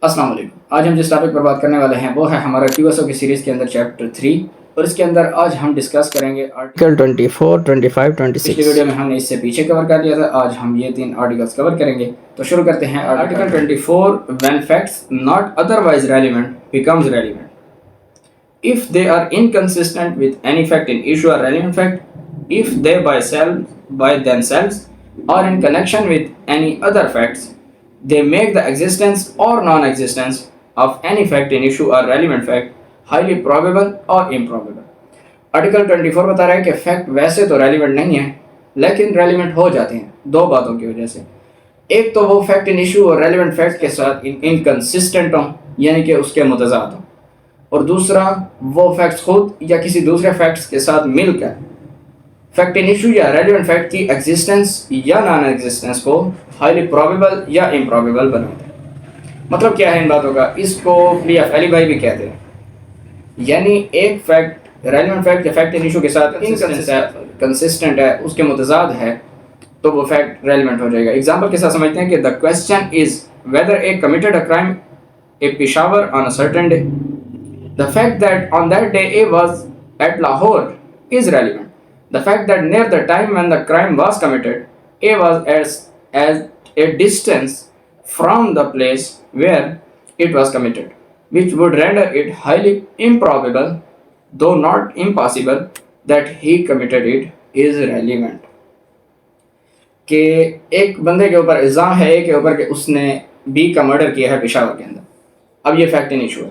السلام علیکم. آج ہم جس ٹاپک پر بات کرنے والے ہیں وہ ہے ہمارا QSO کی سیریز کے اندر چیپٹر 3 اور اس کے اندر آج ہم ڈسکس کریں گے آرٹیکل 24, 25, 26. پچھلی ویڈیو میں ہم نے اس سے پیچھے کور کر لیا تھا. آج ہم یہ 3 آرٹیکلس کور کریں گے. تو شروع کرتے ہیں. Article 24, when facts not otherwise relevant becomes relevant if they are inconsistent with any fact in issue or relevant fact, if they by themselves or in connection with any other facts, they make the existence or non-existence of any fact in issue or relevant fact highly probable or improbable. Article 24 بتا رہا ہے کہ fact ویسے تو relevant نہیں ہے لیکن relevant ہو جاتے ہیں دو باتوں کی وجہ سے. ایک تو وہ فیکٹ ان ایشو اور ریلیونٹ فیکٹ کے ساتھ انکنسسٹنٹ ہوں یعنی کہ اس کے متضاد ہوں, اور دوسرا وہ فیکٹس خود یا کسی دوسرے فیکٹس کے ساتھ مل کر فیکٹ ان ایشو یا ریلیونٹ فیکٹ کی ایگزسٹنس یا نان ایگزسٹنس کو ہائیلی پروبیبل یا امپروبیبل بناتے ہیں. مطلب کیا ہے ان باتوں کا؟ اس کو پلی آف ایلیبائی بھی کہتے ہیں. یعنی ایک فیکٹ ریلیونٹ فیکٹ یا فیکٹ ان ایشو کے ساتھ کنسسٹنٹ ہے, اس کے متضاد ہے, تو وہ فیکٹ ریلیونٹ ہو جائے گا. ایگزامپل کے ساتھ سمجھتے ہیں کہ the question is whether a committed a crime in Peshawar on a certain day. The fact that on that day A was at Lahore is relevant. The fact that near the time when the crime was committed, A was at a distance from the place where it was committed, which would render it highly improbable, though not impossible, that he committed it, is relevant. کہ ایک بندے کے اوپر الزام ہے اے کے اوپر کہ اس نے بی کا مرڈر کیا ہے پشاور کے اندر. اب یہ فیکٹ ان ایشو ہے.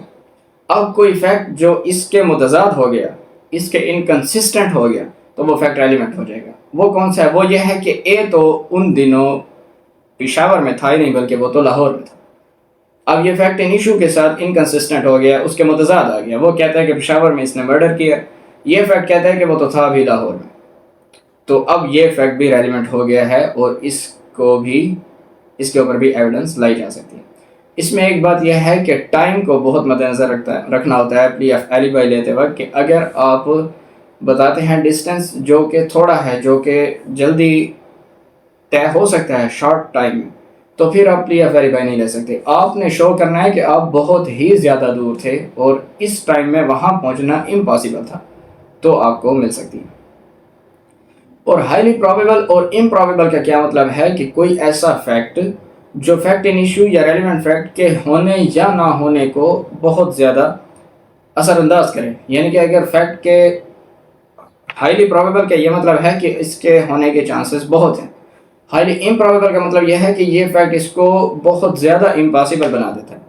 اب کوئی فیکٹ جو اس کے متضاد ہو گیا, اس کے انکنسسٹنٹ ہو گیا, تو وہ فیکٹ ریلیونٹ ہو جائے گا. وہ کون سا ہے؟ وہ یہ ہے کہ اے تو ان دنوں پشاور میں تھا ہی نہیں بلکہ وہ تو لاہور میں تھا. اب یہ فیکٹ ان ایشو کے ساتھ انکنسسٹنٹ ہو گیا, اس کے متضاد آ گیا. وہ کہتا ہے کہ پشاور میں اس نے مرڈر کیا, یہ فیکٹ کہتا ہے کہ وہ تو تھا بھی لاہور میں. تو اب یہ فیکٹ بھی ریلیونٹ ہو گیا ہے اور اس کے اوپر بھی ایویڈنس لائی جا سکتی ہے. اس میں ایک بات یہ ہے کہ ٹائم کو بہت مد نظر رکھنا ہوتا ہے پلی آف ایلیبائی لیتے وقت, کہ اگر آپ بتاتے ہیں ڈسٹینس جو کہ تھوڑا ہے, جو کہ جلدی طے ہو سکتا ہے شارٹ ٹائم میں, تو پھر آپ پلی آف ایلیبائی نہیں لے سکتے. آپ نے شو کرنا ہے کہ آپ بہت ہی زیادہ دور تھے اور اس ٹائم میں وہاں پہنچنا امپاسبل تھا, تو آپ کو مل سکتی ہے. اور ہائیلی پروبیبل اور امپروبیبل کا کیا مطلب ہے؟ کہ کوئی ایسا فیکٹ جو فیکٹ ان ایشو یا ریلیونٹ فیکٹ کے ہونے یا نہ ہونے کو بہت زیادہ اثر انداز کرے. یعنی کہ اگر فیکٹ کے ہائیلی پروبیبل کا یہ مطلب ہے کہ اس کے ہونے کے چانسز بہت ہیں. ہائیلی امپروبیبل کا مطلب یہ ہے کہ یہ فیکٹ اس کو بہت زیادہ امپاسبل بنا دیتا ہے.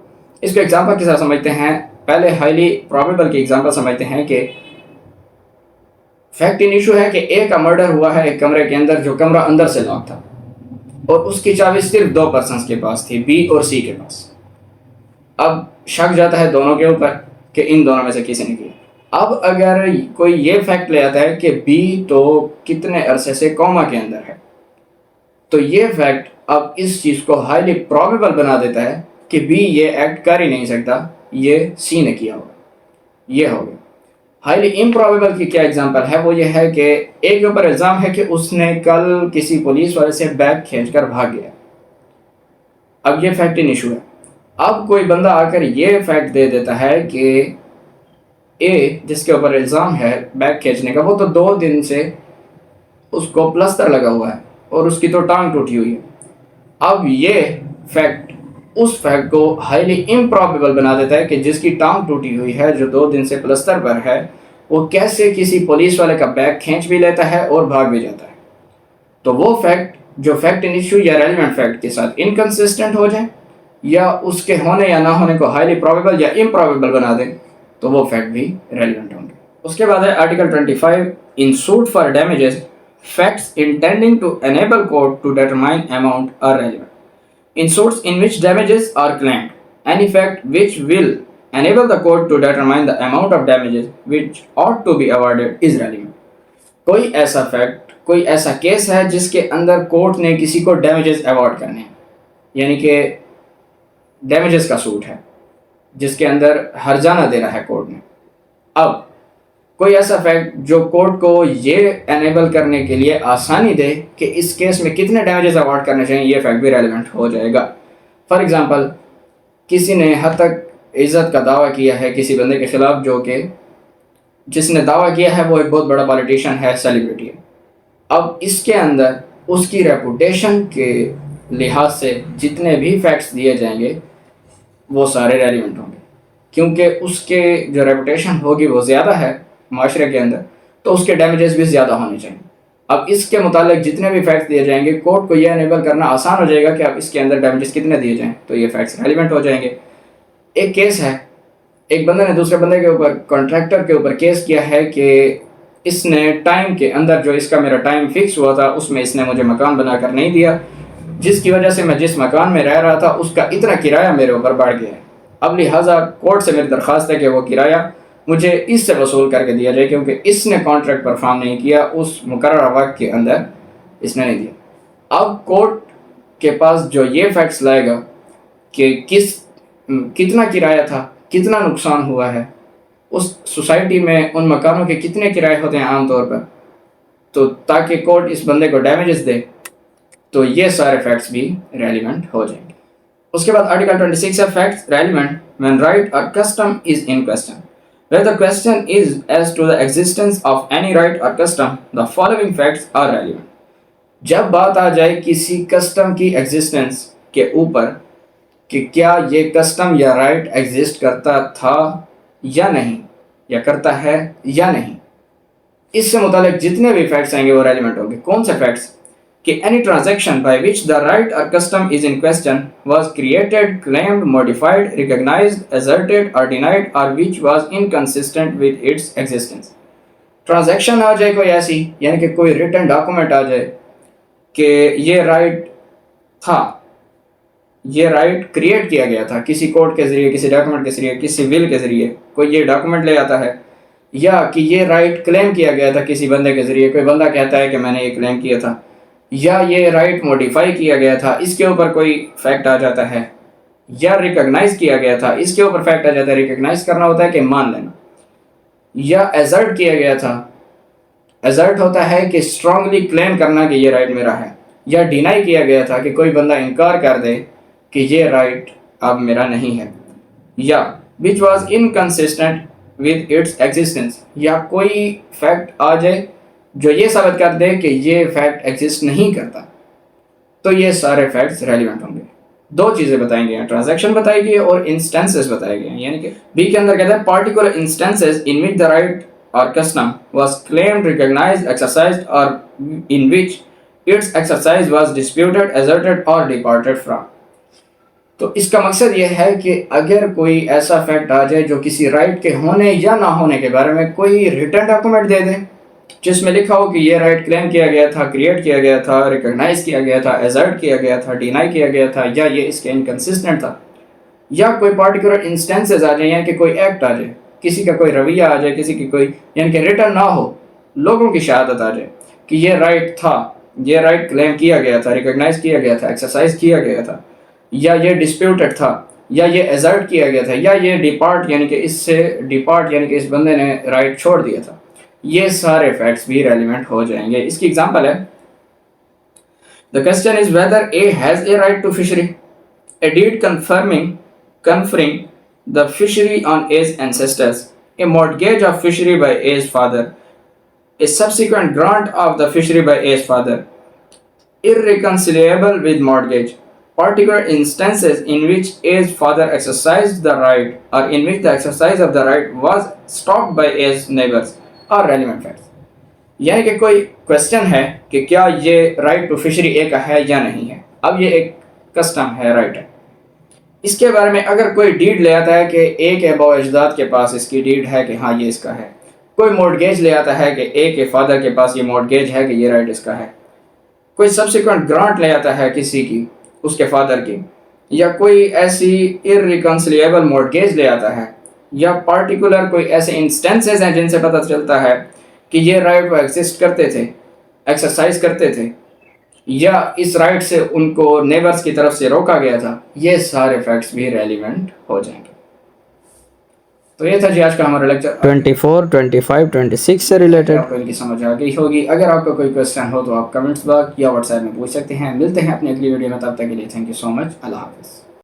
اس کو ایگزامپل کے ساتھ سمجھتے ہیں. پہلے ہائیلی پروبیبل کی ایگزامپل سمجھتے ہیں کہ فیکٹ ان ایشو ہے کہ اے کا مرڈر ہوا ہے ایک کمرے کے اندر جو کمرہ اندر سے لاک تھا, اور اس کی چابی صرف 2 پرسنس کے پاس تھی, بی اور سی کے پاس. اب شک جاتا ہے دونوں کے اوپر کہ ان دونوں میں سے کسی نے کیا. اب اگر کوئی یہ فیکٹ لے آتا ہے کہ بی تو کتنے عرصے سے کوما کے اندر ہے, تو یہ فیکٹ اب اس چیز کو ہائیلی پروبیبل بنا دیتا ہے کہ بی یہ ایکٹ کر ہی نہیں سکتا, یہ سی نے کیا ہوگا. یہ ہو گیا. ہائیلی امپروبیبل کی کیا ایگزامپل ہے؟ وہ یہ ہے کہ ایک کے اوپر الزام ہے کہ اس نے کل کسی پولیس والے سے بیگ کھینچ کر بھاگ گیا. اب یہ فیکٹ ان ایشو ہے. اب کوئی بندہ آ کر یہ فیکٹ دے دیتا ہے کہ اے جس کے اوپر الزام ہے بیگ کھینچنے کا, وہ تو 2 دن سے اس کو پلستر لگا ہوا ہے اور اس کی تو ٹانگ ٹوٹی ہوئی ہے. اب یہ فیکٹ اس فیکٹ کو ہائیلی امپروبیبل بنا دیتا ہے کہ جس کی ٹانگ ٹوٹی ہوئی ہے, جو 2 دن سے پلستر پر ہے, وہ کیسے کسی پولیس والے کا بیگ کھینچ بھی لیتا ہے اور بھاگ بھی جاتا ہے. تو وہ فیکٹ جو فیکٹ ان ایشو یا ریلیونٹ فیکٹ کے ساتھ انکنسسٹنٹ ہو جائیں یا اس کے ہونے یا نہ ہونے کو ہائیلی پروبیبل یا امپروبیبل بنا دیں, تو وہ فیکٹ بھی ریلیونٹ ہوں گے. اس کے بعد ہے article 25, in suit for damages facts intending to enable court to determine amount are relevant. In suits in which damages are claimed, any fact which will enable the court to determine the amount of damages which ought to be awarded is relevant. کوئی ایسا fact, کوئی ایسا case ہے جس کے اندر court نے کسی کو ڈیمیجز ایوارڈ کرنے ہیں, یعنی کہ ڈیمیجز کا سوٹ ہے جس کے اندر ہرجانہ دے رہا ہے کورٹ نے. اب کوئی ایسا فیکٹ جو کورٹ کو یہ انیبل کرنے کے لیے آسانی دے کہ اس کیس میں کتنے ڈیمیجز ایوارڈ کرنے چاہیے, یہ فیکٹ بھی ریلیونٹ ہو جائے گا. فار ایگزامپل کسی نے حد تک عزت کا دعویٰ کیا ہے کسی بندے کے خلاف جو کہ جس نے دعویٰ کیا ہے وہ ایک بہت بڑا پالیٹیشین ہے، سیلیبریٹی ہے، اب اس کے اندر اس کی ریپوٹیشن کے لحاظ سے جتنے بھی فیکٹس دیے جائیں گے وہ سارے ریلیونٹ ہوں گے، کیونکہ اس کے جو ریپوٹیشن ہوگی وہ زیادہ ہے معاشرے کے اندر، تو اس کے ڈیمیجز بھی زیادہ ہونے چاہیے۔ اب اس کے متعلق جتنے بھی فیکٹس دیے جائیں گے کورٹ کو یہ انیبل کرنا آسان ہو جائے گا کہ اب اس کے اندر ڈیمیجز کتنے دیے جائیں تو یہ فیکٹس ریلیونٹ ہو جائیں گے۔ ایک کیس ہے، ایک بندے نے دوسرے بندے کے اوپر، کانٹریکٹر کے اوپر کیس کیا ہے کہ اس نے ٹائم کے اندر جو اس کا میرا ٹائم فکس ہوا تھا اس میں اس نے مجھے مکان بنا کر نہیں دیا، جس کی وجہ سے میں جس مکان میں رہ رہا تھا اس کا اتنا کرایہ میرے اوپر بڑھ گیا ہے۔ اب لہٰذا کورٹ سے میری درخواست ہے کہ وہ کرایہ مجھے اس سے وصول کر کے دیا جائے، کیونکہ اس نے کانٹریکٹ پرفارم نہیں کیا، اس مقررہ وقت کے اندر اس نے نہیں دیا۔ اب کورٹ کے پاس جو یہ فیکٹس لائے گا کہ کتنا کرایہ تھا، کتنا نقصان ہوا ہے، اس سوسائٹی میں ان مکانوں کے کتنے کرائے ہوتے ہیں عام طور پر، تو تاکہ کورٹ اس بندے کو ڈیمیجز دے، تو یہ سارے فیکٹس بھی ریلیونٹ ہو جائیں گے۔ اس کے بعد آرٹیکل 26 ہے facts relevant when right or custom is in question. Where the question is as to the existence of any right or custom, the following facts are relevant. جب بات آ جائے کسی کسٹم کی ایگزسٹنس کے اوپر کہ کیا یہ کسٹم یا رائٹ ایگزسٹ کرتا تھا یا نہیں، یا کرتا ہے یا نہیں، اس سے متعلق جتنے بھی فیکٹس آئیں گے وہ ریلیونٹ ہوں گے۔ کون سے فیکٹس؟ کہ any transaction by which the right or custom is in question was created, claimed, modified, recognized, asserted or denied, or which was inconsistent with its existence. Transaction آ جائے کوئی ایسی، یعنی کہ کوئی ریٹن ڈاکومنٹ آ جائے کہ یہ رائٹ تھا، یہ رائٹ کریٹ کیا گیا تھا کسی کوڈ کے ذریعے، کسی ڈاکومنٹ کے ذریعے، کسی ول کے ذریعے، کوئی یہ ڈاکومنٹ لے آتا ہے، یا کہ یہ رائٹ کلیم کیا گیا تھا کسی بندے کے ذریعے، کوئی بندہ کہتا ہے کہ میں نے یہ کلیم کیا تھا، یا یہ رائٹ موڈیفائی کیا گیا تھا، اس کے اوپر کوئی فیکٹ آ جاتا ہے، یا ریکگنائز کیا گیا تھا، اس کے اوپر فیکٹ آ جاتا ہے۔ ریکگنائز کرنا ہوتا ہے کہ مان لینا، یا ایزرٹ کیا گیا تھا، ایزرٹ ہوتا ہے کہ اسٹرانگلی کلیم کرنا کہ یہ رائٹ میرا ہے، یا ڈینائی کیا گیا تھا کہ کوئی بندہ انکار کر دے کہ یہ رائٹ اب میرا نہیں ہے، یا which was inconsistent with its existence، یا کوئی فیکٹ آ جائے جو یہ ثابت کر دے کہ یہ فیکٹ ایگزسٹ نہیں کرتا، تو یہ سارے فیکٹس ریلیونٹ ہوں گے۔ دو چیزیں بتائیں گے، ٹرانزیکشن بتائی گئی اور انسٹنسز بتائے گئے ہیں، یعنی کہ بی کے اندر کہتا ہے particular instances in which the right or custom was claimed, recognised, exercised or in which its exercise was disputed, asserted or departed from. تو اس کا مقصد یہ ہے کہ اگر کوئی ایسا فیکٹ آ جائے جو کسی رائٹ کے ہونے یا نہ ہونے کے بارے میں کوئی ریٹن ڈاکومنٹ دے دے جس میں لکھا ہو کہ یہ رائٹ کلیم کیا گیا تھا، کریٹ کیا گیا تھا، ریکگنائز کیا گیا تھا، ایزرٹ کیا گیا تھا، ڈینائی کیا گیا تھا، یا یہ اس کے انکنسسٹنٹ تھا، یا کوئی پارٹیکولر انسٹنسز آ جائیں، یعنی کہ کوئی ایکٹ آ جائے، کسی کا کوئی رویہ آ جائے، کسی کی کوئی یعنی کہ ریٹن نہ ہو، لوگوں کی شہادت آ جائے کہ یہ رائٹ تھا، یہ رائٹ کلیم کیا گیا تھا، ریکگنائز کیا گیا تھا، ایکسرسائز کیا گیا تھا، یا یہ ڈسپیوٹڈ تھا، یا یہ ایزرٹ کیا گیا تھا، یا یہ ڈپارٹ یعنی کہ اس سے ڈپارٹ یعنی کہ اس بندے نے رائٹ چھوڑ دیا تھا، یہ سارے فیکٹس بھی ریلیونٹ ہو جائیں گے۔ اس کی ایگزامپل ہے The question is whether A has a right to fishery. A deed conferring the fishery on A's ancestors, a mortgage of fishery by A's father, a subsequent grant of the fishery by A's father, irreconcilable with mortgage, particular instances in which A's father exercised the right or in which the exercise of the right was stopped by A's neighbors are relevant facts. یعنی کہ کوئی question ہے کہ کیا یہ right to fishery اے کا ہے یا نہیں ہے۔ اب یہ ایک کسٹم ہے، رائٹ ہے، اس کے بارے میں اگر کوئی ڈیڈ لے آتا ہے کہ اے کے اباء و اجداد کے پاس اس کی ڈیڈ ہے کہ ہاں یہ اس کا ہے، کوئی مورٹگیج لے آتا ہے کہ اے کے فادر کے پاس یہ مورٹگیج ہے کہ یہ رائٹ اس کا ہے، کوئی سبسیکوینٹ گرانٹ لے آتا ہے کسی کی، اس کے فادر کی، یا کوئی ایسی irreconcilable مورٹگیج لے آتا ہے، یا پارٹیکولر کوئی ایسے انسٹنسز ہیں جن سے پتہ چلتا ہے کہ یہ رائٹ وہ ایگزسٹ کرتے تھے، ایکسرسائز کرتے تھے، یا اس رائٹ سے ان کو نیبرز کی طرف سے روکا گیا تھا، یہ سارے فیکٹس بھی ریلیونٹ ہو جائیں گے۔ تو یہ تھا جی آج کا ہمارا لیکچر 24، 25، 26 سے ریلیٹڈ، آپ کو ان کی سمجھ آ گئی ہوگی۔ اگر آپ کو کوئی کوئسچن ہو تو آپ کمنٹس باکس یا واٹس ایپ میں پوچھ سکتے ہیں۔ ملتے ہیں اپنی اگلی ویڈیو میں، تب تک کے لیے تھینک یو سو مچ، اللہ حافظ۔